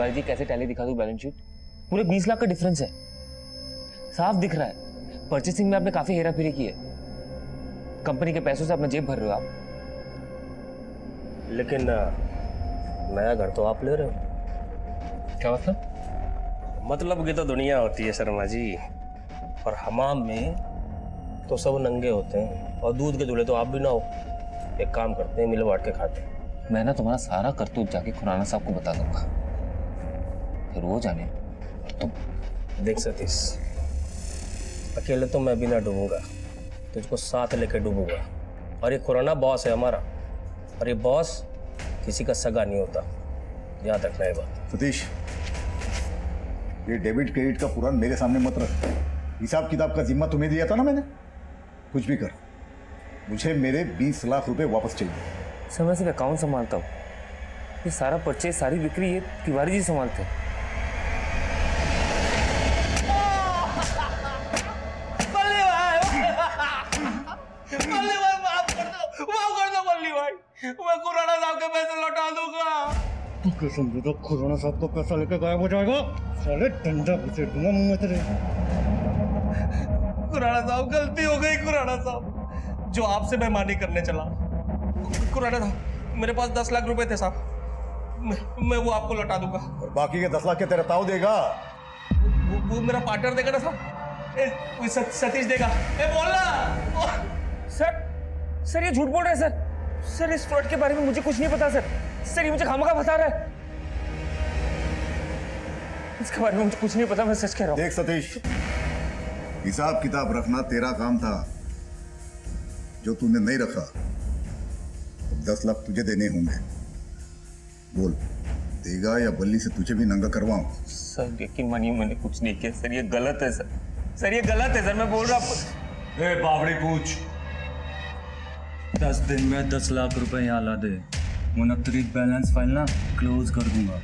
भाई जी कैसे टैली दिखा दूं बैलेंस शीट? पूरे 20 लाख का डिफरेंस है, साफ दिख रहा है। परचेसिंग में आपने काफी हेरा फेरी की है, कंपनी के पैसों से अपना जेब भर रहे हो आप। लेकिन नया घर तो आप ले रहे हो। क्या मतलब? मतलब की तो दुनिया होती है शर्मा जी, और हमाम में तो सब नंगे होते हैं, और दूध के दूल्हे तो आप भी ना हो। एक काम करते हैं, मिल बांट के खाते हैं। मैं ना तुम्हारा सारा करतूत जाके खुराना साहब को बता दूंगा, फिर वो जाने तुम। देख सतीश, अकेले तो मैं भी ना डूबूंगा, तुझको साथ लेके डूबूंगा। और ये खुराना बॉस है हमारा, और ये बॉस किसी का सगा नहीं होता, याद रखना ये बात। सतीश, ये डेबिट क्रेडिट का पुराण मेरे सामने मत रख। हिसाब किताब का जिम्मा तुम्हें दिया था ना मैंने। कुछ भी कर, मुझे मेरे 20 लाख रुपए वापस चाहिए। सर मैं सिर्फ अकाउंट संभालता हूँ, ये सारा परचेज सारी बिक्री ये तिवारी जी संभालते हैं। मैं खुराना साहब के पैसे लौटा दूंगा। तू क्या समझेगा खुराना साहब को पैसा लेके गायब हो जाएगा? साले डंडा घुसेड़ दूंगा मुंह में तेरे। खुराना साहब, गलती हो गई खुराना साहब, जो आपसे बेईमानी करने चला। खुराना साहब, मेरे पास 10 लाख रुपए थे साहब, मैं वो आपको लौटा दूंगा। और बाकी के 10 लाख के तेरा ताऊ देगा। वो मेरा पार्टनर देगा ना साहब, सतीश देगा। बोलना सर ये झूठ बोल रहे हैं सर इस फ्रॉड के बारे में मुझे कुछ नहीं पता सर ये मुझे खामखा फंसा रहा है, इसके बारे में मुझे कुछ नहीं पता, मैं सच कह रहा हूँ। देख सतीश, हिसाब किताब रखना तेरा काम था, जो तूने नहीं रखा। 10 लाख तुझे देने होंगे, बोल देगा या बल्ली से तुझे भी नंगा करवाऊं? सर यकीन मानिए मैंने कुछ नहीं किया सर, ये गलत है सर ये गलत है सर, मैं बोल रहा हूँ। ए बावड़ी पूछ, 10 दिन में 10 लाख रुपए यहाँ ला दे, मुनकरीद बैलेंस फाइल ना क्लोज कर दूंगा।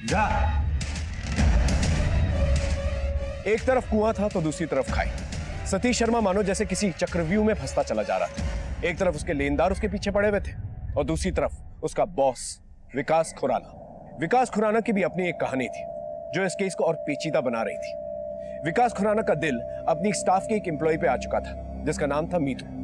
जा। एक तरफ कुआं था तो दूसरी तरफ खाई। सतीश शर्मा मानो जैसे किसी चक्रव्यूह में फंसता चला जा रहा था। एक तरफ उसके लेनदार उसके पीछे पड़े हुए थे, और दूसरी तरफ उसका बॉस विकास खुराना। विकास खुराना की भी अपनी एक कहानी थी, जो इस केस को और पेचीदा बना रही थी। विकास खुराना का दिल अपनी स्टाफ के एक एम्प्लॉय पे आ चुका था, जिसका नाम था मीतू।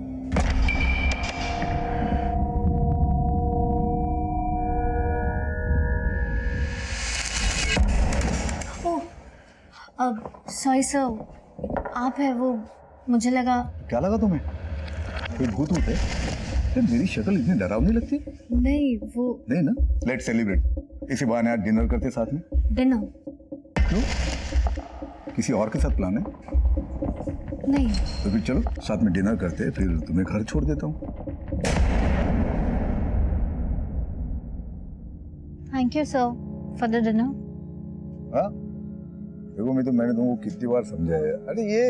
अब सॉरी सर, आप है वो, मुझे लगा। क्या लगा तुम्हें? कोई भूत है? मेरी शक्ल इतनी डरावनी लगती है? नहीं वो नहीं ना। Let's celebrate. इसी बहाने आज डिनर करते साथ में। डिनर? क्यों? किसी और के साथ प्लान है? नहीं। तो फिर चलो साथ में डिनर करते, फिर तुम्हें घर छोड़ देता हूँ। Thank you sir for the dinner. हाँ देखो, मैंने तुमको कितनी बार समझाया। अरे ये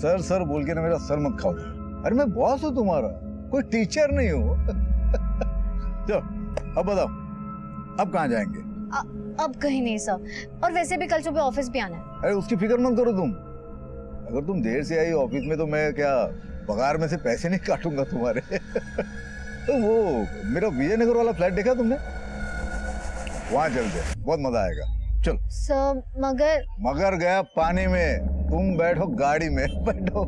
सर सर बोल के ना मेरा सर मत खाओ। अरे मैं बॉस हूँ तुम्हारा, कोई टीचर नहीं हूँ। चलो अब बताओ, अब कहाँ जाएंगे? अब कहीं नहीं सर, और वैसे भी कल सुबह ऑफिस भी आना है। अरे उसकी फिक्र मत करो तुम। अगर तुम देर से आई ऑफिस में तो मैं क्या पगार में से पैसे नहीं काटूंगा तुम्हारे। तो वो मेरा विजयनगर वाला फ्लैट देखा तुमने? वहां चलते हैं, बहुत मजा आएगा। चल सर मगर गया पानी में, तुम बैठो गाड़ी में। बैठो।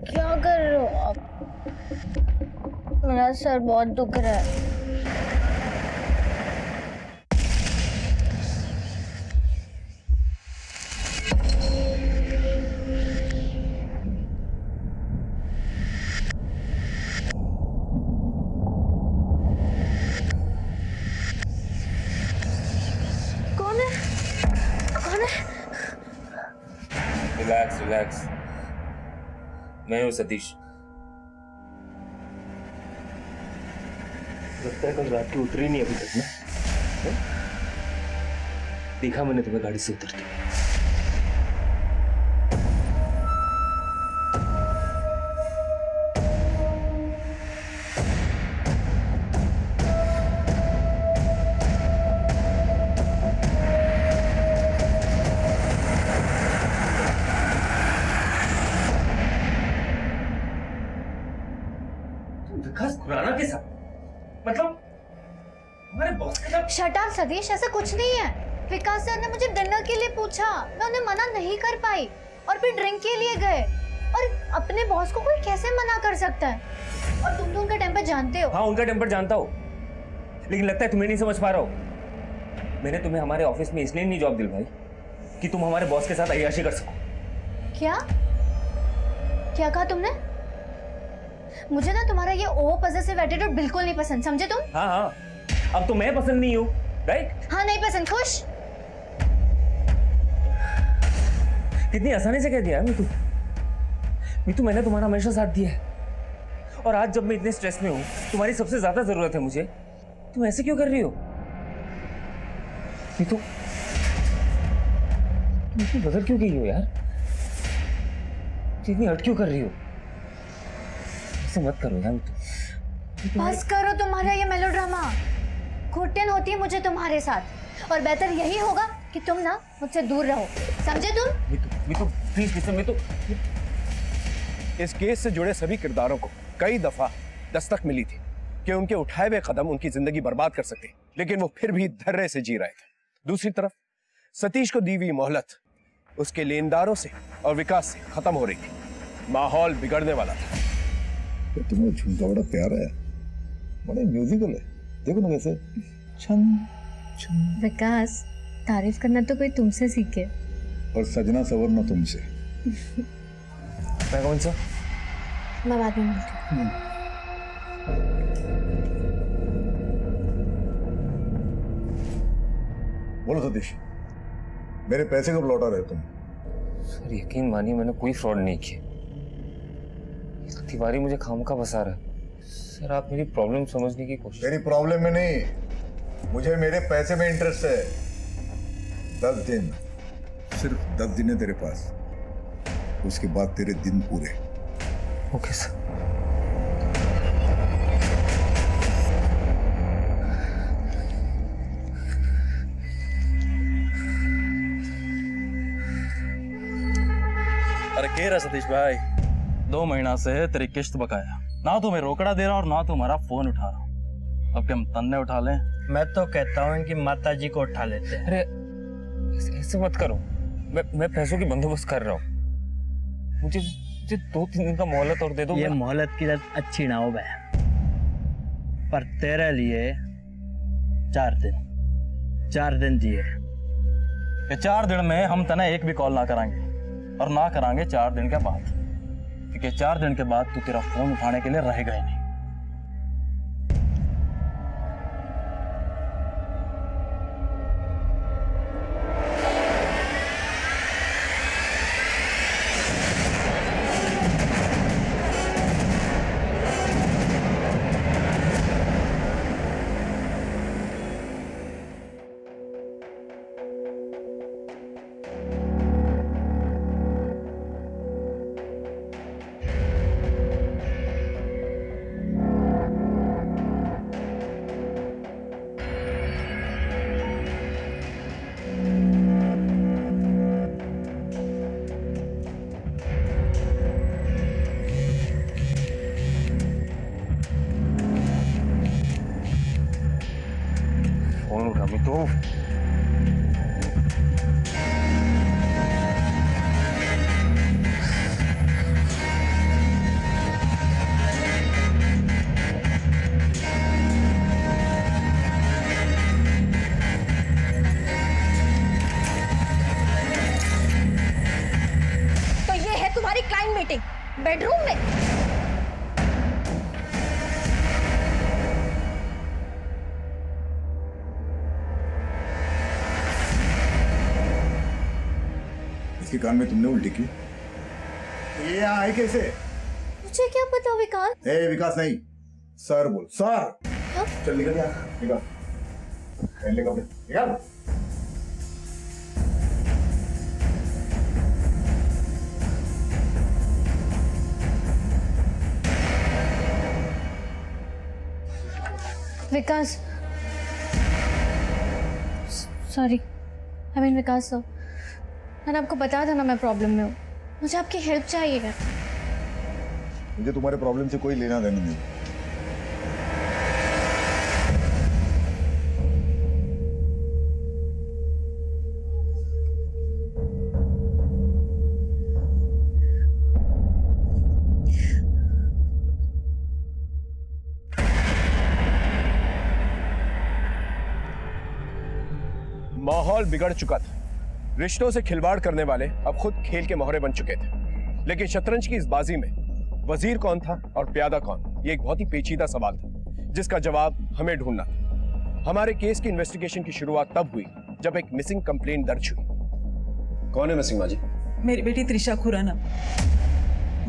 क्या कर रहे हो आप? मेरा सर बहुत दुख रहा है। कौन है? रिलैक्स, मैं हूँ सतीश। लगता है कल रात की उतरी नहीं अभी तक ना। देखा मैंने तुम्हें गाड़ी से उतरते। विकास खुराना के साथ, मतलब हमारे बॉस के साथ? शट अप सतीश, ऐसा कुछ नहीं है। विकास सर ने मुझे डिनर के लिए पूछा, मैं उन्हें मना नहीं कर पाई और फिर ड्रिंक के लिए गए। और अपने बॉस को कोई कैसे मना कर सकता है? और तुम तो उनका टेम्पर जानते हो। हाँ, उनका टेम्पर जानता हूँ, लेकिन लगता है तुम्हें नहीं समझ पा रहा हो। मैंने तुम्हें हमारे ऑफिस में इसलिए नहीं जॉब दिलवाई कि तुम हमारे बॉस के साथ अय्याशी कर सको। क्या क्या कहा तुमने? मुझे ना तुम्हारा ये ओवर पॉसेसिव एटीट्यूड बिल्कुल नहीं पसंद, समझे तुम? हाँ हाँ, अब तो मैं पसंद नहीं हूँ, राइट? हाँ, नहीं पसंद। खुश? कितनी आसानी से कह दिया मीतू। मीतू, मैंने तुम्हारा हमेशा साथ दिया है, और आज जब मैं इतने स्ट्रेस में हूँ, तुम्हारी सबसे ज्यादा जरूरत है मुझे, तुम ऐसे क्यों कर रही हो? मीतू, तुम इतनी बदल क्यों गई हो यार? इतनी हट क्यों कर रही हो? ऐसे मत करो यार मीतू। बस करो तुम्हारा ये मेलोड्रामा। घुटन होती है मुझे तुम्हारे साथ, और बेहतर यही होगा कि तुम ना मुझसे दूर रहो, समझे तुम? Meetu please listen. मीतू, इस केस से जुड़े सभी किरदारों को कई दफा दस्तक मिली थी कि उनके उठाए हुए कदम उनकी जिंदगी बर्बाद कर सकते, लेकिन वो फिर भी धैर्य से जी रहे थे। दूसरी तरफ सतीश को दी हुई मोहलत उसके लेनदारों से और विकास से खत्म हो रही थी। माहौल बिगड़ने वाला था। तो तुम्हें झुमका बड़ा प्यारा है, बड़ा म्यूजिकल है। देखो ना कैसे छन छन। विकास, तारीफ करना तो कोई तुमसे सीखे। और सजना सवरना तुमसे। मैं कौन सा? मैं बाद में मिलती हूँ। बोलो सतीश, मेरे पैसे कब लौटा रहे तुम? सर यकीन मानिए, मैंने कोई फ्रॉड नहीं किया। तिवारी मुझे खामखा फंसा रहा है। सर आप मेरी प्रॉब्लम समझने की कोशिश। मेरी प्रॉब्लम में नहीं, मुझे मेरे पैसे में इंटरेस्ट है। 10 दिन, सिर्फ 10 दिन है तेरे पास, उसके बाद तेरे दिन पूरे। Okay sir. अरे कह रहा सतीश भाई, 2 महीना से तेरी किश्त बकाया, ना तुम्हें रोकड़ा दे रहा और ना तुम्हारा फोन उठा रहा। अब क्या हम तन्ने उठा लें? मैं तो कहता हूँ इनकी माता जी को उठा लेते हैं। अरे ऐसे मत करो, मैं पैसों की बंदोबस्त कर रहा हूँ। मुझे 2-3 दिन का मोहलत और दे दो। ये मोहलत की लत अच्छी ना हो बहन, पर तेरे लिए 4 दिन जिए। ये 4 दिन में हम तना एक भी कॉल ना कराएंगे, और ना करांगे 4 दिन के बाद, क्योंकि 4 दिन के बाद तू तेरा फोन उठाने के लिए रहेगा ही नहीं। फोन उठा मीतू। तो ये है तुम्हारी क्लाइंट मीटिंग बेडरूम में? इसके कान में तुमने उल्टी की? ये यहाँ आए कैसे? मुझे क्या पता विकास? ए विकास नहीं, सर बोल। सर क्या? चल निकल यहाँ, निकल। पहन ले कपड़े, निकल। Vikas, sorry, I mean Vikas sir, मैंने आपको बताया था ना मैं प्रॉब्लम में हूँ, मुझे आपकी हेल्प चाहिए। मुझे तुम्हारे प्रॉब्लम से कोई लेना देना नहीं। माहौल बिगड़ चुका था। रिश्तों से खिलवाड़ करने वाले अब खुद खेल के मोहरे बन चुके थे। लेकिन शतरंज की इस बाजी में वजीर कौन था और प्यादा कौन, ये एक बहुत ही पेचीदा सवाल था जिसका जवाब हमें ढूंढना था। हमारे केस की इन्वेस्टिगेशन की शुरुआत तब हुई जब एक मिसिंग कंप्लेंट दर्ज हुई। कौन है मिसिंग माँ जी? मेरी बेटी त्रिशा खुराना।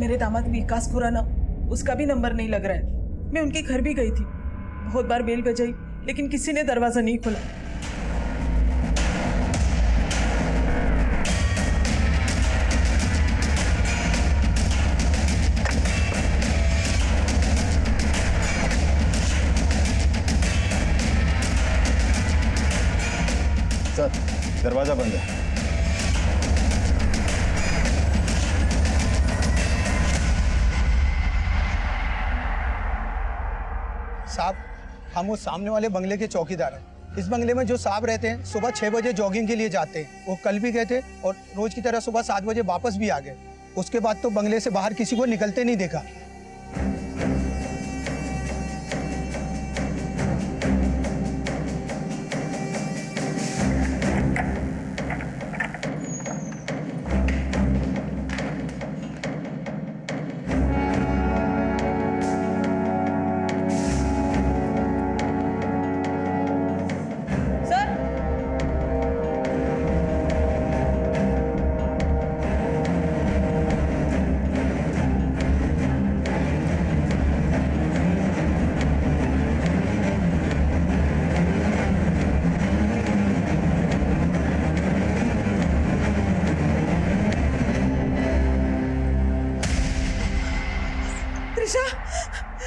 मेरे दामाद विकास खुराना, उसका भी नंबर नहीं लग रहा है। मैं उनके घर भी गई थी, बहुत बार बेल बजाई, लेकिन किसी ने दरवाजा नहीं खोला। सर, दरवाजा बंद है। साहब, हम उस सामने वाले बंगले के चौकीदार हैं। इस बंगले में जो साहब रहते हैं सुबह 6 बजे जॉगिंग के लिए जाते हैं। वो कल भी गए थे और रोज की तरह सुबह 7 बजे वापस भी आ गए। उसके बाद तो बंगले से बाहर किसी को निकलते नहीं देखा।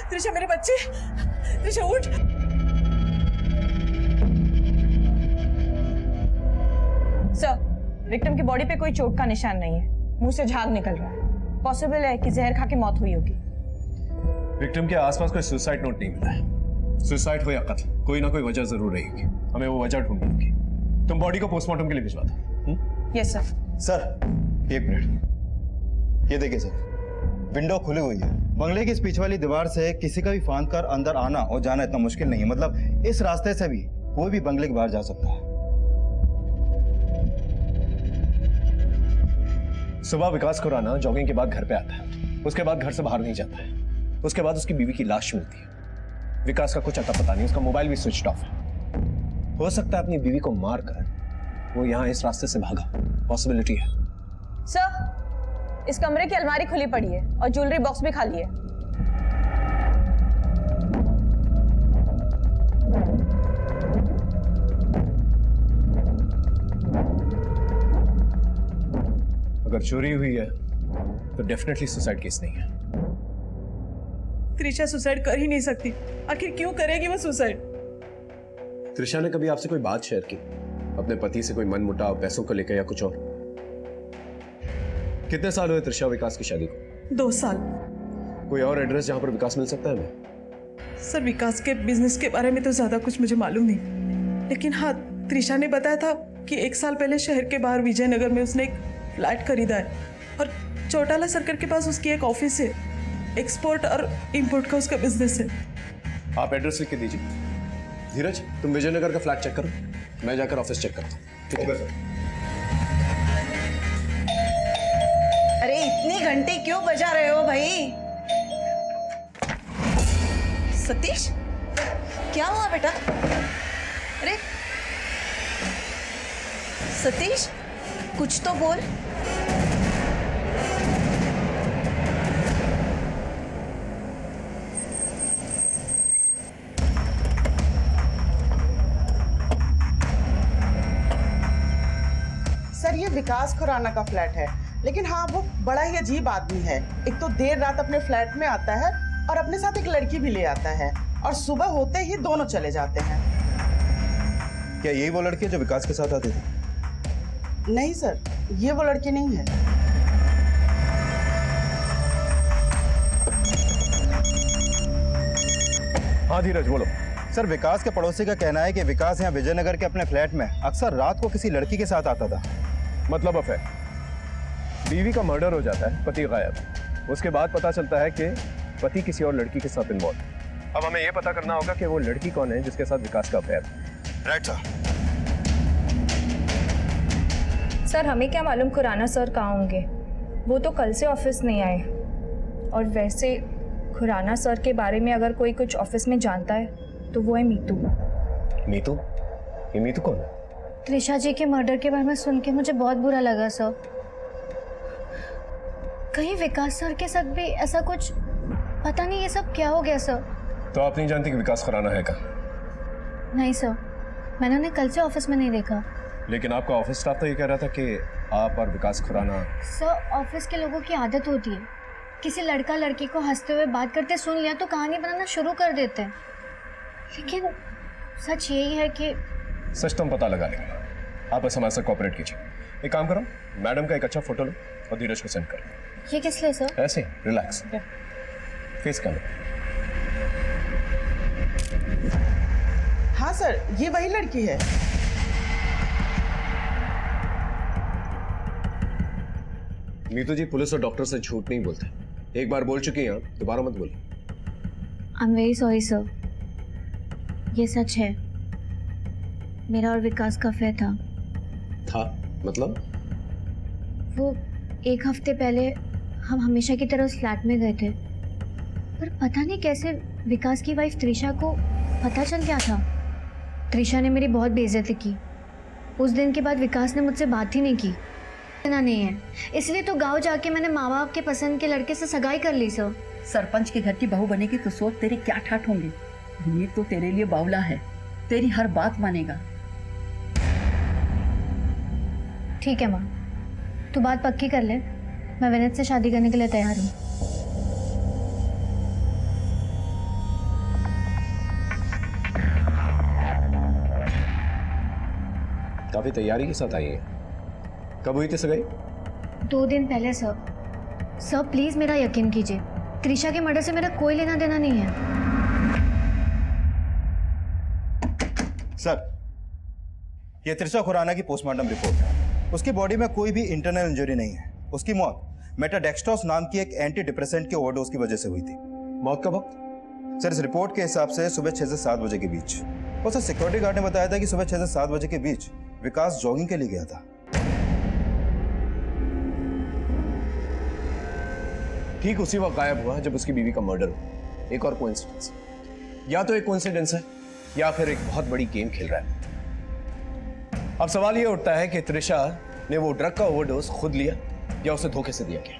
त्रिशा, मेरे बच्चे, त्रिशा उठ। सर, विक्टिम की बॉडी पे कोई चोट का निशान नहीं है, मुंह से झाग निकल रहा है। पॉसिबल है कि जहर खा के मौत हुई होगी। विक्टिम के आसपास कोई सुसाइड नोट नहीं मिला है। सुसाइड हो या कत्ल, कोई ना कोई वजह जरूर रहेगी। हमें वो वजह ढूंढनी होगी। तुम बॉडी को पोस्टमार्टम के लिए भिजवा दो। Yes sir. सर, एक मिनट, ये देखिए सर, विंडो खुली हुई है। बंगले की इस पीछे वाली दीवार से किसी का भी फांद कर अंदर आना और जाना इतना मुश्किल नहीं है। मतलब इस रास्ते से भी कोई भी बंगले के बाहर जा सकता है। सुबह विकास खुराना जॉगिंग के बाद घर पे आता है, उसके बाद घर से बाहर नहीं जाता है। उसके बाद उसकी बीवी की लाश मिलती है। विकास का कुछ अता पता नहीं, उसका मोबाइल भी स्विच ऑफ है। हो सकता है अपनी बीवी को मारकर वो यहाँ इस रास्ते से भागा। पॉसिबिलिटी है। सर, इस कमरे की अलमारी खुली पड़ी है और ज्वेलरी बॉक्स भी खाली है। अगर चोरी हुई है तो डेफिनेटली सुसाइड केस नहीं है। त्रिशा सुसाइड कर ही नहीं सकती। आखिर क्यों करेगी वो सुसाइड? त्रिशा ने कभी आपसे कोई बात शेयर की अपने पति से, कोई मनमुटाव, पैसों को लेकर या कुछ और? कितने साल हुए त्रिशा विकास की शादी को? 2 साल। कोई और एड्रेस जहां पर विकास मिल सकता है हमें? सर, विकास के बिजनेस के बारे में तो ज्यादा कुछ मुझे मालूम नहीं, लेकिन हाँ, त्रिशा ने बताया था कि 1 साल पहले शहर के बाहर विजयनगर में उसने एक फ्लैट खरीदा है और चौटाला सर्कल के पास उसकी एक ऑफिस है। एक्सपोर्ट और इंपोर्ट का उसका बिजनेस है। आप एड्रेस लिख के दीजिए। धीरज, तुम विजयनगर का फ्लैट चेक करो, मैं जाकर ऑफिस चेक करता हूँ। ठीक है सर। अरे इतने घंटे क्यों बजा रहे हो भाई? सतीश, क्या हुआ बेटा? अरे सतीश, कुछ तो बोल। सर, ये विकास खुराना का फ्लैट है, लेकिन हाँ, वो बड़ा ही अजीब आदमी है। एक तो देर रात अपने फ्लैट में आता है और अपने साथ एक लड़की भी ले आता है और सुबह होते ही दोनों चले जाते हैं। क्या यही वो लड़की है जो विकास के साथ आती थी? नहीं सर, ये वो लड़की नहीं है। हाँ धीरज बोलो। सर, विकास के पड़ोसी का कहना है कि विकास यहाँ विजयनगर के अपने फ्लैट में अक्सर रात को किसी लड़की के साथ आता था। मतलब अफेयर। बीवी का मर्डर हो जाता है, पति गायब। उसके बाद पता चलता है कि पति किसी और लड़की के साथ इन्वॉल्व। अब हमें यह पता करना होगा कि वो लड़की कौन है जिसके साथ विकास का अफेयर। Right sir. सर हमें क्या मालूम खुराना सर कहाँ होंगे, वो तो कल से ऑफिस नहीं आए। और वैसे खुराना सर के बारे में अगर कोई कुछ ऑफिस में जानता है तो वो है मीतू। मीतू? ये मीतू कौन है? त्रिशा जी के मर्डर के बारे में सुन के मुझे बहुत बुरा लगा सर। कहीं विकास सर के साथ भी ऐसा कुछ, पता नहीं ये सब क्या हो गया सर। तो आप नहीं जानती कि विकास खुराना है का? नहीं सर, मैंने उन्हें कल से ऑफिस में नहीं देखा। लेकिन आपका ऑफिस स्टाफ तो ये कह रहा था कि आप और विकास खुराना। सर ऑफिस के लोगों की आदत होती है, किसी लड़का लड़की को हंसते हुए बात करते सुन लिया तो कहानी बनाना शुरू कर देते हैं। लेकिन सच यही है कि सच तो हम पता लगा लेंगे। आप बस हमारे साथ कोऑपरेट कीजिए। एक काम करो, मैडम का एक अच्छा फोटो लो और धीरज को सेंड करो। ये किस लिए सर? ऐसे रिलैक्स, फेस कर लो। हाँ सर, ये वही लड़की है। मीतू जी पुलिस और डॉक्टर से झूठ नहीं बोलते। एक बार बोल चुकी हैं, दोबारा मत बोलिए। I am very sorry sir, ये सच है। मेरा और विकास का अफेयर था। मतलब? वो एक हफ्ते पहले हम हमेशा की तरह उस फ्लैट में गए थे, पर पता नहीं कैसे विकास की वाइफ त्रिशा को पता चल गया था। त्रिशा ने मेरी बहुत बेइज्जती की। उस दिन के बाद विकास ने मुझसे बात ही नहीं की। ना नहीं है, इसलिए तो गांव जाके मैंने माँ बाप के पसंद के लड़के से सगाई कर ली सर। सरपंच के घर की बहू बनेगी तो सोच तेरे क्या ठाठ होंगे। ये तो तेरे लिए बावला है, तेरी हर बात मानेगा। ठीक है माँ, तू बात पक्की कर ले। मैं विनीत से शादी करने के लिए तैयार हूँ। काफी तैयारी के साथ आई है। कब हुई थी सगाई? 2 दिन पहले सर। सर प्लीज मेरा यकीन कीजिए, त्रिशा के मर्डर से मेरा कोई लेना देना नहीं है। सर, ये त्रिशा खुराना की पोस्टमार्टम रिपोर्ट है। उसकी बॉडी में कोई भी इंटरनल इंजरी नहीं है। उसकी मौत मेटाडेक्सट्रॉस नाम की एक एंटी डिप्रेसेंट के ओवरडोज की वजह से हुई थी। मौत का वक्त? सर, इस रिपोर्ट के हिसाब से सुबह 6 से 7 बजे के बीच। और सर, सिक्योरिटी गार्ड ने बताया था कि सुबह 6 से 7 बजे के बीच विकास जॉगिंग के लिए गया था। ठीक उसी वक्त गायब हुआ जब उसकी बीवी का मर्डर हुआ। एक और कोइंसिडेंस, या तो एक कोइंसिडेंस है या फिर एक बहुत बड़ी गेम खेल रहा है। अब सवाल यह उठता है कि त्रिशा ने वो ड्रग का ओवरडोज खुद लिया या उसे धोखे से दिया गया।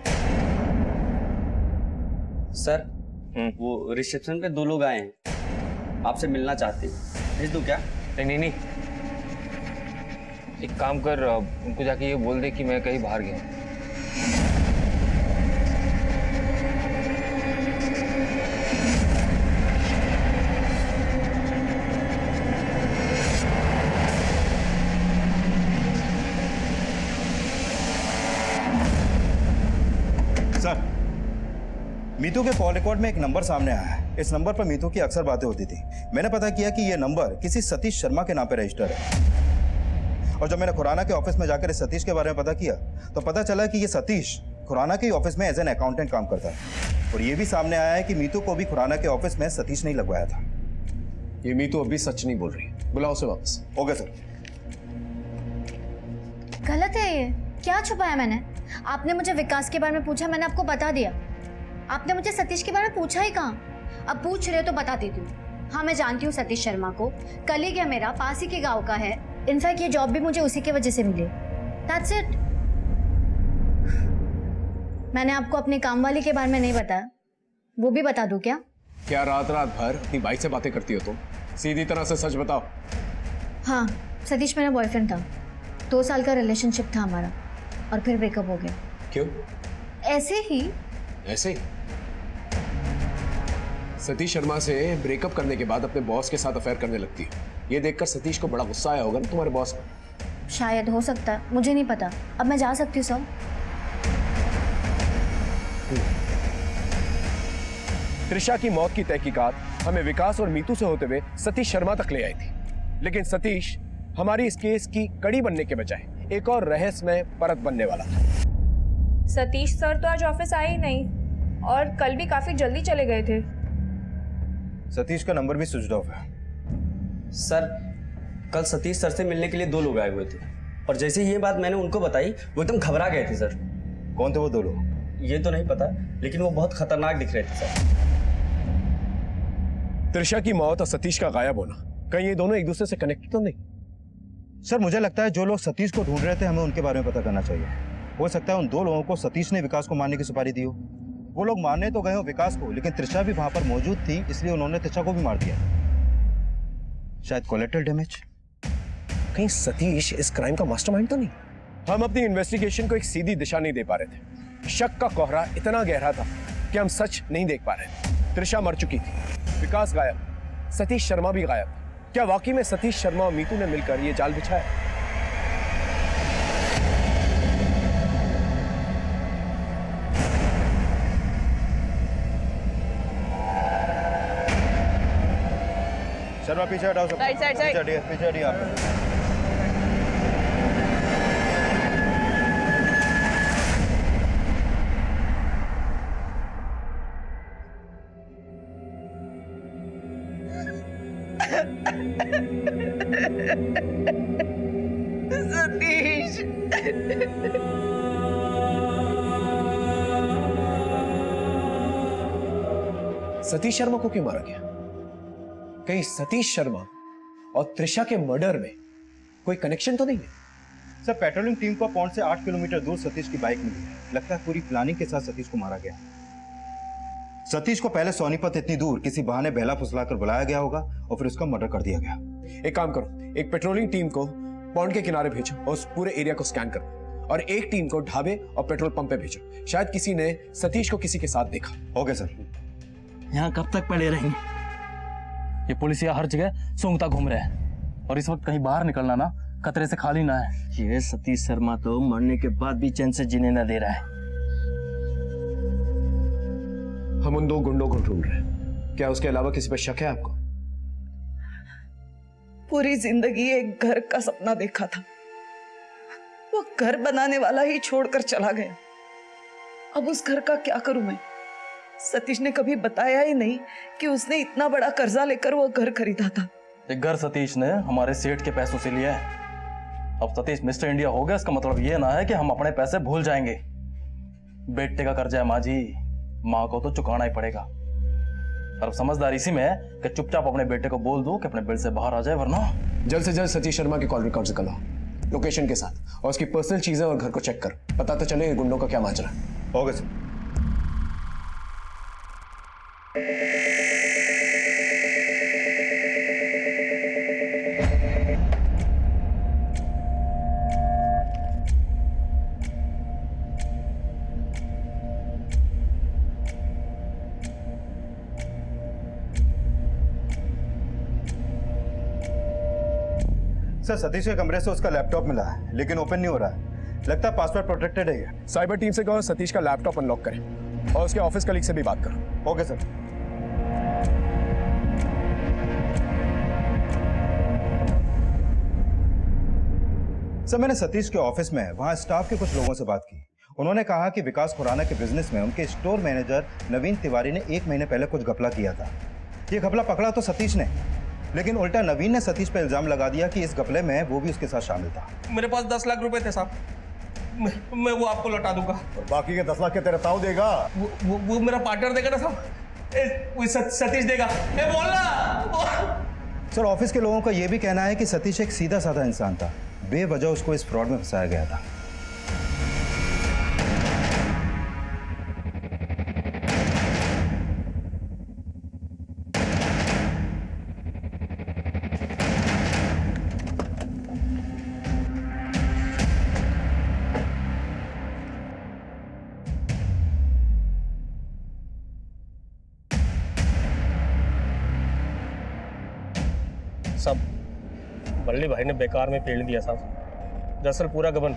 सर, वो रिसेप्शन पे 2 लोग आए हैं, आपसे मिलना चाहते हैं। भेज दूं क्या? नहीं, एक काम कर, उनको जाके ये बोल दे कि मैं कहीं बाहर गया हूँ। सर, मीतू के कॉल रिकॉर्ड में एक नंबर सामने आया है। इस नंबर पर मीतू की अक्सर बातें होती थी। मैंने पता किया कि यह नंबर किसी सतीश शर्मा के नाम पर रजिस्टर है। और जब मैंने खुराना के ऑफिस में जाकर इस सतीश के बारे में पता किया तो पता चला कि यह सतीश खुराना के ऑफिस में एज एन अकाउंटेंट काम करता है। और यह भी सामने आया है कि मीतू को भी खुराना के ऑफिस में सतीश नहीं लगवाया था। ये मीतू अभी सच नहीं बोल रही, बुलाओ उसे वापस। Okay sir. गलत है ये, क्या छुपाया मैंने? आपने मुझे विकास के बारे में पूछा, मैंने आपको बता दिया। आपने मुझे सतीश के बारे में पूछा ही कहाँ? अब पूछ रहे हो तो बता देती हूँ। हाँ, मैं जानती हूँ सतीश शर्मा को, कलीग है मेरा, पास ही के गांव का है। इनफैक्ट ये जॉब भी मुझे उसी की वजह से मिली। That's it. मैंने आपको अपने काम वाली के बारे में नहीं बताया, वो भी बता दूं क्या? क्या रात भर अपनी बाइक से बातें करती हो तुम? सीधी तरह से सच बताओ। हाँ, सतीश मेरा बॉयफ्रेंड था। 2 साल का रिलेशनशिप था हमारा और फिर ब्रेकअप हो गया। क्यों? ऐसे ही। ऐसे ही? सतीश शर्मा से ब्रेकअप करने के बाद अपने बॉस के साथ अफेयर करने लगती है। ये देखकर सतीश को बड़ा गुस्सा आया होगा ना तुम्हारे बॉस पर। शायद, हो सकता है, मुझे नहीं पता। अब मैं जा सकती हूँ सर? त्रिशा की मौत की तहकीकात हमें विकास और मीतू से होते हुए सतीश शर्मा तक ले आई थी, लेकिन सतीश हमारी इस केस की कड़ी बनने के बजाय एक और रहस्यमय परत बनने वाला था। सतीश सर तो आज ऑफिस आए ही नहीं और कल भी काफी जल्दी चले गए थे। सतीश का नंबर भी स्विच ऑफ है। सर, कल सतीश सर से मिलने के लिए 2 लोग आए हुए थे और जैसे ये बात मैंने उनको बताई वो एकदम घबरा गए थे सर। कौन थे वो 2 लोग? ये तो नहीं पता, लेकिन वो बहुत खतरनाक दिख रहे थे सर। त्रिशा की मौत और सतीश का गायब होना, कहीं ये दोनों एक दूसरे से कनेक्टेड तो नहीं? सर मुझे लगता है जो लोग सतीश को ढूंढ रहे थे हमें उनके बारे में पता करना चाहिए। हो सकता है उन 2 लोगों को सतीश ने विकास को मारने की सुपारी दी हो। वो लोग मारने तो गए हो विकास को, लेकिन त्रिशा भी वहां पर मौजूद थी, इसलिए उन्होंने त्रिशा को भी मार दिया। शायद कोलेटरल डैमेज। कहीं सतीश इस क्राइम का मास्टरमाइंड तो नहीं? हम अपनी इन्वेस्टिगेशन को एक सीधी दिशा नहीं दे पा रहे थे। शक का कोहरा इतना गहरा था कि हम सच नहीं देख पा रहे थे। त्रिशा मर चुकी थी, विकास गायब, सतीश शर्मा भी गायब। क्या वाकई में सतीश शर्मा और मीतू ने मिलकर ये जाल बिछाया? शर्मा पीछे हटाओ सब। Right side, side. पीछे हटिए आप। सतीश, सतीश शर्मा को क्यों मारा गया? कहीं सतीश शर्मा और त्रिशा के मर्डर में कोई कनेक्शन तो नहीं है? सर पेट्रोलिंग टीम को पौंड से 8 किलोमीटर दूर सतीश की बाइक मिली है। लगता है पूरी प्लानिंग के साथ सतीश को मारा गया। सतीश को पहले सोनीपत इतनी दूर किसी बहाने बहला फुसलाकर बुलाया गया होगा और फिर उसका मर्डर कर दिया गया। एक काम करो, एक पेट्रोलिंग टीम को पौंड के किनारे भेजो और उस पूरे एरिया को स्कैन करो, और एक टीम को ढाबे और पेट्रोल पंप पे भेजो। शायद किसी ने सतीश को किसी के साथ देखा। Okay sir. यहाँ कब तक पड़े रहेंगे? ये पुलिसिया हर जगह सूंघता घूम रहे हैं और इस वक्त कहीं बाहर निकलना ना खतरे से खाली ना है। ये सतीश शर्मा तो मरने के बाद भी चैन से जीने ना दे रहा है। हम उन 2 गुंडों को ढूंढ रहे हैं। क्या उसके अलावा किसी पर शक है आपको? पूरी जिंदगी एक घर का सपना देखा था, वो घर बनाने वाला ही छोड़कर चला गया। अब उस घर का क्या करूं मैं? सतीश ने कभी बताया ही नहीं कि उसने इतना बड़ा कर्जा लेकर वो घर खरीदा था। एक घर सतीश ने हमारे सेठ के पैसों से लिया है। अब सतीश मिस्टर इंडिया हो गया, इसका मतलब ये ना है कि हम अपने पैसे भूल जाएंगे। बेटे का कर्जा है माँ जी, माँ को तो चुकाना ही पड़ेगा। और अब समझदारी इसी में है कि चुपचाप अपने बेटे को बोल दो कि अपने बिल से बाहर आ जाए, वरना जल्द से जल्द सतीश शर्मा के कॉल रिकॉर्ड्स निकालो लोकेशन के साथ, और उसकी पर्सनल चीजें और घर को चेक कर, पता तो चले गुंडों का क्या माजरा है। Okay sir. सर सतीश के कमरे से उसका लैपटॉप मिला है, लेकिन ओपन नहीं हो रहा है। लगता है पासवर्ड प्रोटेक्टेड है ये। साइबर टीम से कहो सतीश का लैपटॉप अनलॉक करें और उसके ऑफिस कलीग से भी बात करो। Okay sir. सर मैंने सतीश के ऑफिस में वहां स्टाफ के कुछ लोगों से बात की। उन्होंने कहा कि विकास खुराना के बिजनेस में उनके स्टोर मैनेजर नवीन तिवारी ने 1 महीने पहले कुछ घपला किया था। ये घपला पकड़ा तो सतीश ने, लेकिन उल्टा नवीन ने सतीश पर इल्जाम लगा दिया कि इस घपले में वो भी उसके साथ शामिल था। मेरे पास 10 लाख रुपए थे साहब, मैं वो आपको लौटा दूंगा। और बाकी के 10 लाख के तेरा ताऊ देगा? वो मेरा पार्टनर देगा ना साहब, सतीश देगा। बोलना। सर ऑफिस के लोगों का यह भी कहना है कि सतीश एक सीधा साधा इंसान था, बेवजह उसको इस फ्रॉड में फंसाया गया था। साहब बल्ली भाई ने बेकार में पेड़ दिया साहब। दरअसल पूरा गबन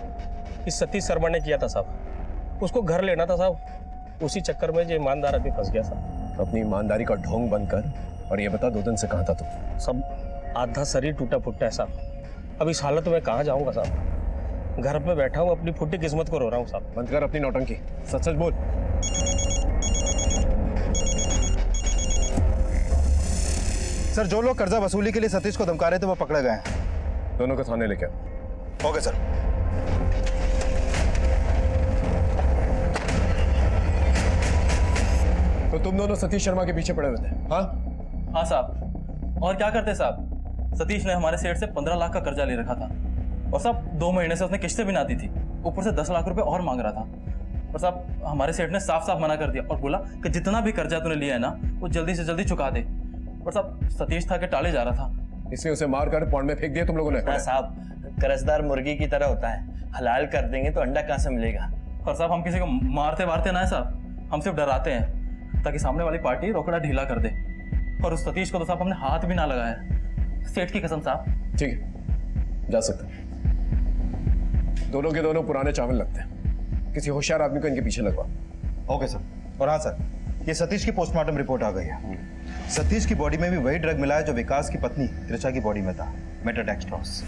इस सतीश शर्मा ने किया था साहब। उसको घर लेना था साहब, उसी चक्कर में जो ईमानदार आदमी फंस गया साहब। अपनी ईमानदारी का ढोंग बंद कर और ये बता 2 दिन से कहाँ था तू? सब आधा शरीर टूटा फुट्टा है साहब। अब इस हालत में कहाँ जाऊँगा साहब? घर पे बैठा हूँ, अपनी फुट्टी किस्मत को रो रहा हूँ साहब। बंद कर अपनी नौटंकी, सच सच बोल। सर, जो लोग कर्जा वसूली के लिए सतीश को धमका रहे थे वो पकड़े गए हैं। दोनों को थाने लेके आओ। Okay sir. तो तुम दोनों सतीश शर्मा के पीछे पड़े हुए थे? हाँ हाँ साहब, और क्या करते साहब? सतीश ने हमारे सेठ से 15 लाख का कर्जा ले रखा था और साहब 2 महीने से उसने किस्तें भी ना दी थी, ऊपर से 10 लाख रुपए और मांग रहा था। और साहब हमारे सेठ ने साफ साफ मना कर दिया और बोला कि जितना भी कर्जा तूने लिया है ना वो जल्दी से जल्दी चुका दे। और साहब सतीश था कि टाले जा रहा था, इसलिए उसे मार कर पौंड में फेंक दिया तुम लोगों ने? हाँ साहब, कर्जदार मुर्गी की तरह होता है, हलाल कर देंगे तो अंडा कहाँ से मिलेगा। और साहब हम किसी को मारते वारते ना है साहब, हम सिर्फ डराते हैं ताकि सामने वाली पार्टी रोकड़ा ढीला कर दे। और उस सतीश को तो साहब हमने हाथ भी ना लगाया, सेठ की कसम साहब। ठीक है, जा सकते हैं। दोनों के दोनों पुराने चावल लगते हैं, किसी होशियार आदमी को इनके पीछे लगवा। Okay sir. और हाँ सर, ये सतीश की पोस्टमार्टम रिपोर्ट आ गई है। सतीश की बॉडी में भी वही ड्रग मिला है जो विकास की पत्नी त्रिशा की बॉडी में था, मेटाडेक्स्ट्रोस।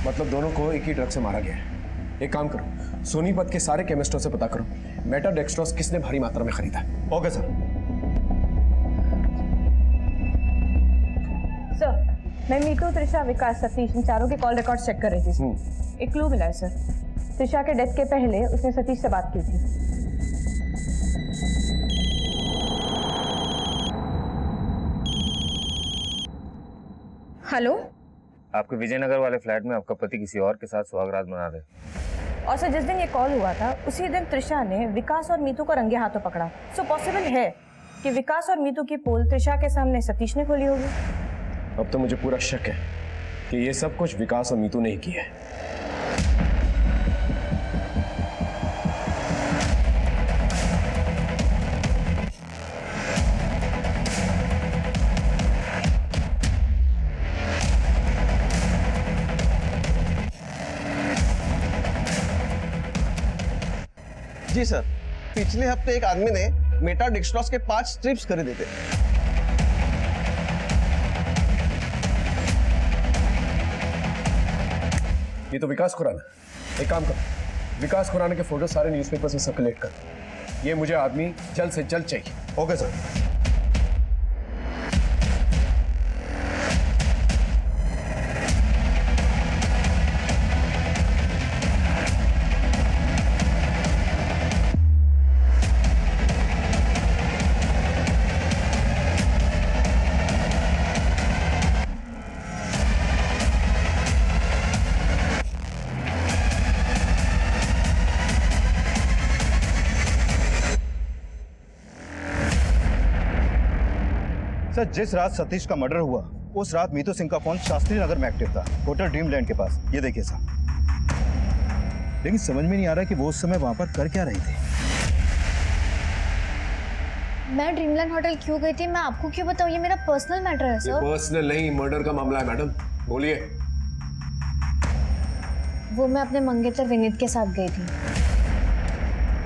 मतलब दोनों को एक ही ड्रग से मारा गया है। एक काम करो, सोनीपत के सारे केमिस्टों से पता करो मेटाडेक्स्ट्रोस किसने भारी मात्रा में खरीदा है। Okay sir. सर, मैं मीतू, त्रिशा, विकास, सतीश इन चारों के कॉल रिकॉर्ड चेक कर रही थी सर। एक क्लू मिला है सर। त्रिशा के डेथ के पहले उसने सतीश से बात की थी। हेलो, आपके विजयनगर वाले फ्लैट में आपका पति किसी और के साथ सुहागरात मना रहे। और सर जिस दिन ये कॉल हुआ था उसी दिन त्रिशा ने विकास और मीतू को रंगे हाथों पकड़ा। सो पॉसिबल है कि विकास और मीतू की पोल त्रिशा के सामने सतीश ने खोली होगी। अब तो मुझे पूरा शक है कि ये सब कुछ विकास और मीतू ने ही किया है। जी सर, पिछले हफ्ते एक आदमी ने मेटाडेक्स्ट्रोस के 5 स्ट्रिप्स खरीदे थे। ये तो विकास खुराना। एक काम करो, विकास खुराना के फोटो सारे न्यूज़पेपर्स में सर्कुलेट कर। ये मुझे आदमी जल्द से जल्द चाहिए। Okay sir. सर, जिस रात सतीश का मर्डर हुआ उस रात मीतू सिंह का फोन शास्त्री नगर में एक्टिव था, होटल ड्रीमलैंड के पास। ये देखिए साहब। लेकिन समझ में नहीं आ रहा कि वो उस समय वहां पर कर क्या रही थी। मैं ड्रीमलैंड होटल क्यों गई थी मैं आपको क्यों बताऊं? ये मेरा पर्सनल मैटर है सर। पर्सनल नहीं, मर्डर का मामला है मैडम, बोलिए। वो मैं अपने मंगेतर विनीत के साथ गई थी।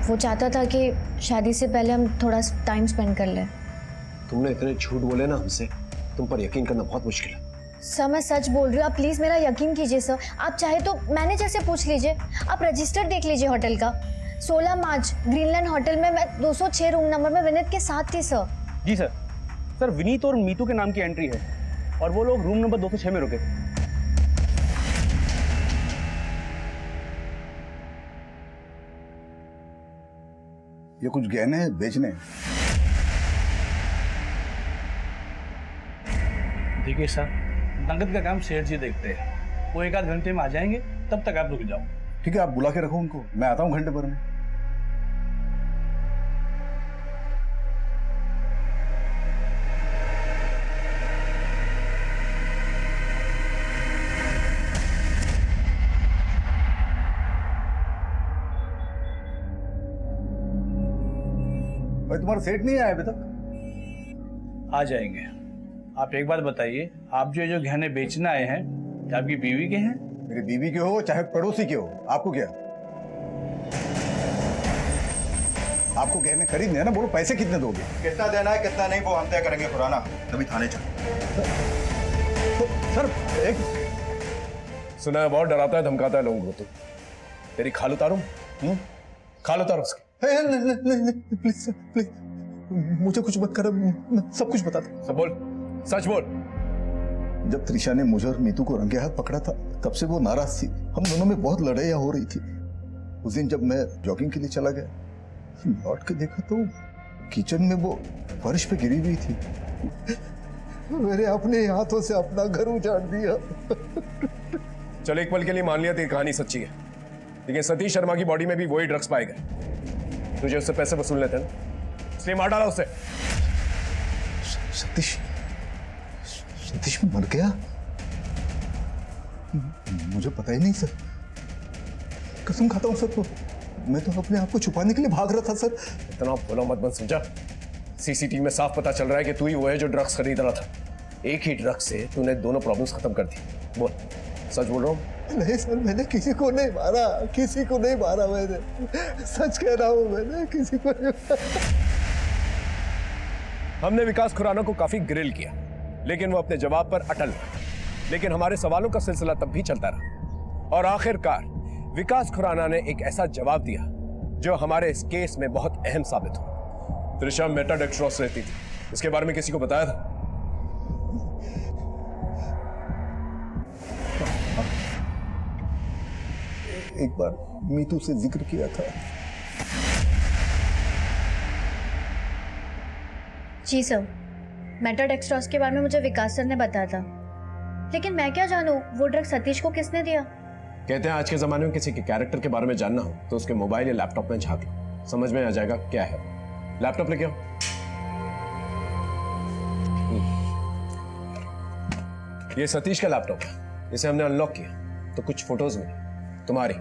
वो चाहता था कि शादी से पहले हम थोड़ा टाइम स्पेंड कर लें। तुमने इतने झूठ बोले ना हमसे, तुम पर यकीन करना बहुत मुश्किल है। सर मैं सच बोल रही हूँ, आप प्लीज मेरा यकीन कीजिए सर। आप चाहे तो मैनेजर से पूछ लीजिए, आप रजिस्टर देख लीजिए होटल का। 16 मार्च ग्रीनलैंड होटल में मैं 206 रूम नंबर में विनीत के साथ थी सर। जी सर। सर, विनीत और मीतू के नाम की एंट्री है और वो लोग रूम नंबर 206 में रुके थे। ये कुछ गहने बेचने? देखिए सर, नगद का काम सेठ जी देखते हैं, वो 1 आध घंटे में आ जाएंगे, तब तक आप रुक जाओ। ठीक है, आप बुला के रखो उनको, मैं आता हूँ घंटे भर में। भाई तुम्हारा सेठ नहीं आया अभी तक? आ जाएंगे। आप एक बात बताइए, आप जो गहने बेचने आए हैं क्या आपकी बीवी के हैं? मेरी बीवी के हो चाहे पड़ोसी के हो, आपको क्या? आपको गहने खरीदने हैं ना, बोलो पैसे कितने दोगे? कितना देना है कितना नहीं वो हम तय करेंगे खुराना, तभी थाने चलो। सर एक सुना है बहुत डराता है धमकाता है लोगों को। तू तेरी खाल उतारूं? खाल उतारो उसकी। प्लीज सर प्लीज, मुझे कुछ मत करो, मैं सब कुछ बता दूं। सब बोल, सच बोल। जब त्रिशा ने मुझे और नीतू को रंगे हाथ पकड़ा था तब से वो नाराज थी। हम दोनों में बहुत लड़ाइयाँ हो रही थी। उस दिन जब मैं जॉगिंग के लिए चला गया, लौट के देखा तो किचन में वो फर्श पे गिरी हुई थी। मेरे अपने हाथों से अपना घर उजाड़ दिया। चल एक पल के लिए मान लिया तेरी कहानी सच्ची है, लेकिन सतीश शर्मा की बॉडी में भी वही ड्रग्स पाए गए। तुझे उससे पैसे वसूलने थे ना, इसलिए मार डाला उसे। सतीश मर गया? मुझे पता ही नहीं सर, कसम खाता हूँ सर। तो मैं तो अपने आप को छुपाने के लिए भाग रहा था सर। इतना भोला मत बन समझा। सीसीटीवी में साफ पता चल रहा है कि तू ही वो है जो ड्रग्स खरीद रहा था। एक ही ड्रग्स से तूने दोनों प्रॉब्लम्स खत्म कर दी। बोल, सच बोल रहा हूँ? नहीं सर, मैंने किसी को नहीं मारा, किसी को नहीं मारा। मैंने सच कह रहा हूँ, मैंने किसी को नहीं मारा। हमने विकास खुराना को काफी ग्रिल किया, लेकिन वो अपने जवाब पर अटल रहा। लेकिन हमारे सवालों का सिलसिला तब भी चलता रहा और आखिरकार विकास खुराना ने एक ऐसा जवाब दिया जो हमारे इस केस में बहुत अहम साबित हुआ। त्रिशा मेटाडेक्स्ट्रोस रहती थी, इसके बारे में किसी को बताया था? एक बार मीतू से जिक्र किया था। जी सर, मेटाडेक्स्ट्रोस के बारे में मुझे विकास सर ने बताया था, लेकिन मैं क्या जानूं वो ड्रग सतीश को किसने दिया। कहते हैं आज के जमाने में किसी के कैरेक्टर के बारे में जानना हो तो उसके मोबाइल या लैपटॉप में झांक लो, समझ में आ जाएगा क्या है। लैपटॉप लेके आओ। ये सतीश का लैपटॉप है, इसे हमने अनलॉक किया तो कुछ फोटोज मिली तुम्हारी।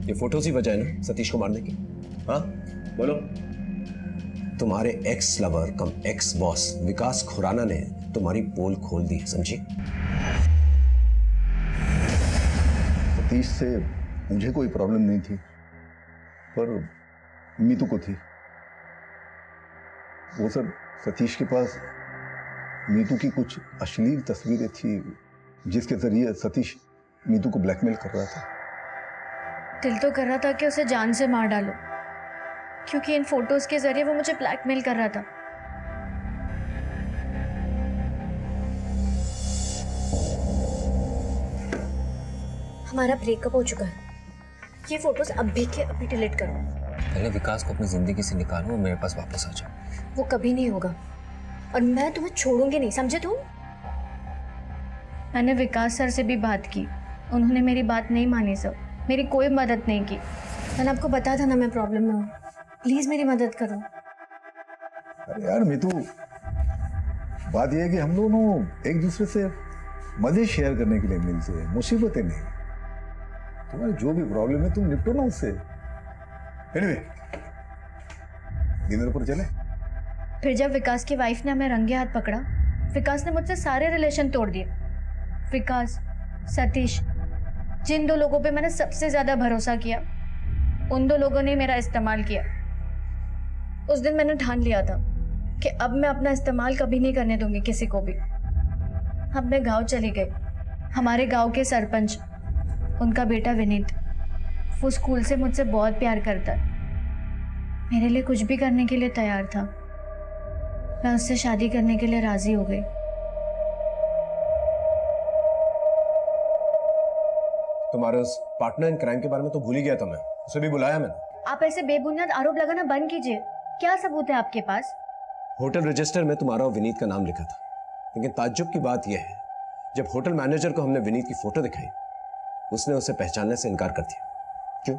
ये फोटोज ही वजह है ना सतीश को मारने की? हाँ बोलो। तुम्हारे एक्स लवर कम एक्स बॉस विकास खुराना ने तुम्हारी पोल खोल दी, समझी? सतीश से मुझे कोई प्रॉब्लम नहीं थी, पर मीतू को थी। वो सर, सतीश के पास मीतू की कुछ अश्लील तस्वीरें थी जिसके जरिए सतीश मीतू को ब्लैकमेल कर रहा था। दिल तो कर रहा था कि उसे जान से मार डालो, क्योंकि इन फोटोज के जरिए वो मुझे ब्लैकमेल कर रहा था। हमारा ब्रेकअप हो चुका है। ये फोटोज अभी के अभी डिलीट करो। पहले विकास को अपनी जिंदगी से निकालो और मेरे पास वापस आ जाओ। वो कभी नहीं होगा और मैं तुम्हें छोड़ूंगी नहीं, समझे तुम? मैंने विकास सर से भी बात की, उन्होंने मेरी बात नहीं मानी सर, मेरी कोई मदद नहीं की। मैंने आपको बताया था ना मैं प्रॉब्लम में हूँ, प्लीज मेरी मदद करो। अरे यार मीतू, बात यह है कि हम दोनों एक दूसरे से मजे शेयर करने के लिए मिलते हैं, मुसीबतें नहीं। तुम्हारी जो भी प्रॉब्लम है तुम निपटो ना उससे। एनीवे, डिनर पर चले। फिर जब विकास की वाइफ ने हमें रंगे हाथ पकड़ा, विकास ने मुझसे सारे रिलेशन तोड़ दिए। विकास, सतीश, जिन दो लोगों पे मैंने सबसे ज्यादा भरोसा किया, उन दो लोगों ने मेरा इस्तेमाल किया। उस दिन मैंने ठान लिया था कि अब मैं अपना इस्तेमाल कभी नहीं करने दूंगी किसी को भी। अब मैं गांव चली गई। हमारे गांव के सरपंच, उनका बेटा विनीत, वो स्कूल से मुझसे बहुत प्यार करता है, मेरे लिए कुछ भी करने के लिए तैयार था। मैं उससे शादी करने के लिए राजी हो गई। तुम्हारे उस पार्टनर इन क्राइम के बारे में तो भूल ही गया था मैं, उसे भी बुलाया मैंने। आप ऐसे बेबुनियाद आरोप लगाना बंद कीजिए। क्या सबूत है आपके पास? होटल रजिस्टर में तुम्हारा और विनीत का नाम लिखा था, लेकिन ताज्जुब की बात यह है, जब होटल मैनेजर को हमने विनीत की फोटो दिखाई, उसने उसे पहचानने से इनकार कर दिया। क्यों?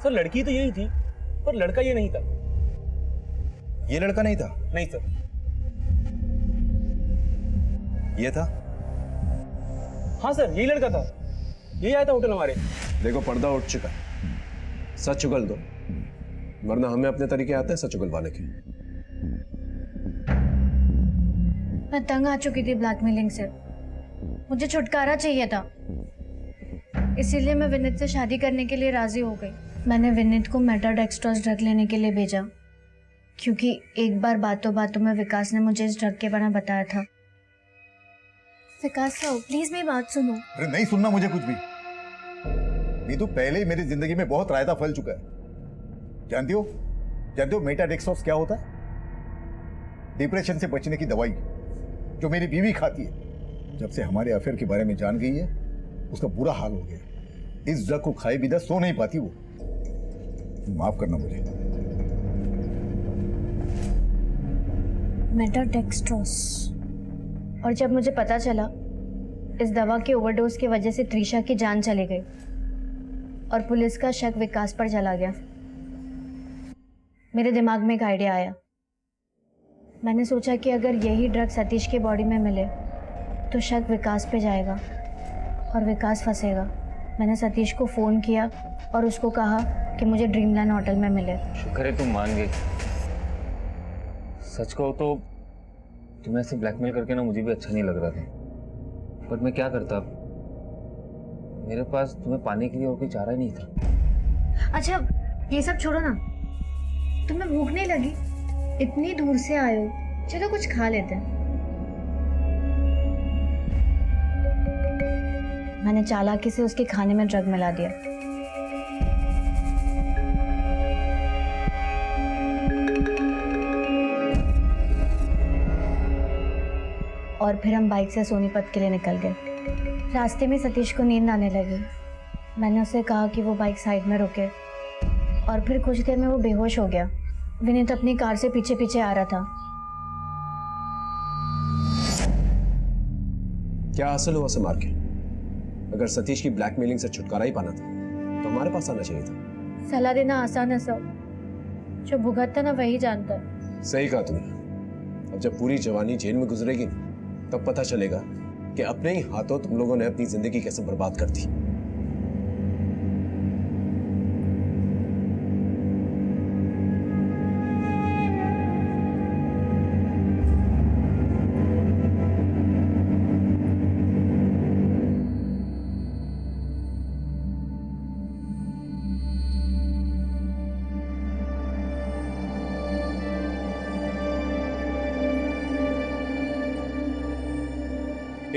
सर लड़की तो यही थी, पर लड़का ये नहीं था। ये लड़का नहीं था? नहीं सर। ये था? हाँ सर, यही लड़का था, यही आया था होटल हमारे। देखो पर्दा उठ चुका है, सच उगल दो, वरना हमें अपने तरीके आते हैं सच उगलवाने के। मैं तंग आ चुकी थी ब्लैकमेलिंग से, मुझे छुटकारा चाहिए था, इसीलिए मैं विनीत से शादी करने के लिए राजी हो गई। मैंने विनीत को मेटाडेक्स्ट्रोस ड्रग लेने के लिए भेजा, क्योंकि एक बार बातों बातों में विकास ने मुझे इस ड्रग के बारे में बताया था। विकास साहब प्लीज मेरी बात सुनो। अरे नहीं सुनना मुझे कुछ भी। ये तो पहले ही मेरी जिंदगी में बहुत रायता फैल चुका है। जानती हो मेटाडेक्स्ट्रोस क्या होता है? डिप्रेशन से बचने की दवाई जो मेरी बीवी खाती है। जब से हमारे अफेयर के बारे में जान गई है, उसका बुरा हाल हो गया। इस ड्रग को खाए बिना सो नहीं पाती वो। माफ करना मुझे। मेटाडेक्स्ट्रोस, और जब मुझे पता चला इस दवा के ओवरडोज की वजह से त्रिशा की जान चली गई और पुलिस का शक विकास पर चला गया, मेरे दिमाग में एक आइडिया आया। मैंने सोचा कि अगर यही ड्रग सतीश के बॉडी में मिले तो शक विकास पे जाएगा और विकास फंसेगा। मैंने सतीश को फ़ोन किया और उसको कहा कि मुझे ड्रीमलैंड होटल में मिले। शुक्र है तुम मान गई। सच कहो तो तुम्हें ऐसे ब्लैकमेल करके ना मुझे भी अच्छा नहीं लग रहा था, पर मैं क्या करता। मेरे पास तुम्हें पाने के लिए और कोई चारा ही नहीं था। अच्छा ये सब छोड़ो ना, तुम्हें भूख नहीं लगी? इतनी दूर से आए हो, चलो कुछ खा लेते हैं। मैंने चालाकी से उसके खाने में ड्रग मिला दिया। और फिर हम बाइक से सोनीपत के लिए निकल गए। रास्ते में सतीश को नींद आने लगी। मैंने उसे कहा कि वो बाइक साइड में रुके, और फिर कुछ देर में वो बेहोश हो गया। विनीत अपनी कार से पीछे पीछे आ रहा था। क्या हासिल हुआ से मार के? अगर सतीश की ब्लैकमेलिंग से छुटकारा ही पाना था तो हमारे पास आना चाहिए था। सलाह देना आसान है सर, जो भुगतता ना वही जानता है। सही कहा तुमने। अब जब पूरी जवानी जेल में गुजरेगी तब पता चलेगा कि अपने ही हाथों तुम लोगों ने अपनी जिंदगी कैसे बर्बाद कर दी।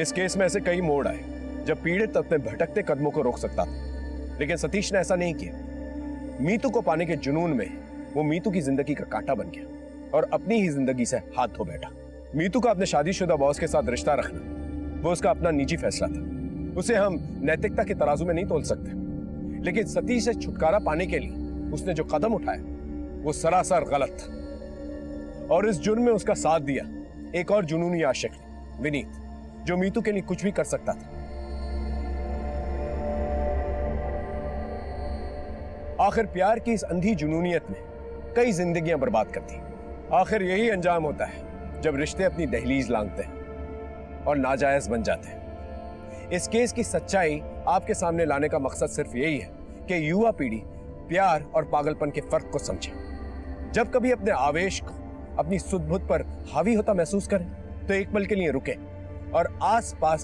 इस केस में ऐसे कई मोड़ आए जब पीड़ित अपने भटकते कदमों को रोक सकता था, लेकिन सतीश ने ऐसा नहीं किया। मीतू को पाने के जुनून में वो मीतू की जिंदगी का कांटा बन गया और अपनी ही जिंदगी से हाथ धो बैठा। मीतू का अपने शादीशुदा बॉस के साथ रिश्ता रखना वो उसका अपना निजी फैसला था, उसे हम नैतिकता के तराजू में नहीं तोल सकते। लेकिन सतीश से छुटकारा पाने के लिए उसने जो कदम उठाया वो सरासर गलत था, और इस जुर्म में उसका साथ दिया एक और जुनूनी आशिक विनीत, जो मीतू के लिए कुछ भी कर सकता था। आखिर प्यार की इस अंधी जुनूनियत ने कई जिंदगियां बर्बाद कर दी। आखिर यही अंजाम होता है जब रिश्ते अपनी दहलीज लांघते हैं और नाजायज बन जाते हैं। इस केस की सच्चाई आपके सामने लाने का मकसद सिर्फ यही है कि युवा पीढ़ी प्यार और पागलपन के फर्क को समझे। जब कभी अपने आवेश को अपनी सुध-बुध पर हावी होता महसूस करें तो एक पल के लिए रुके और आस पास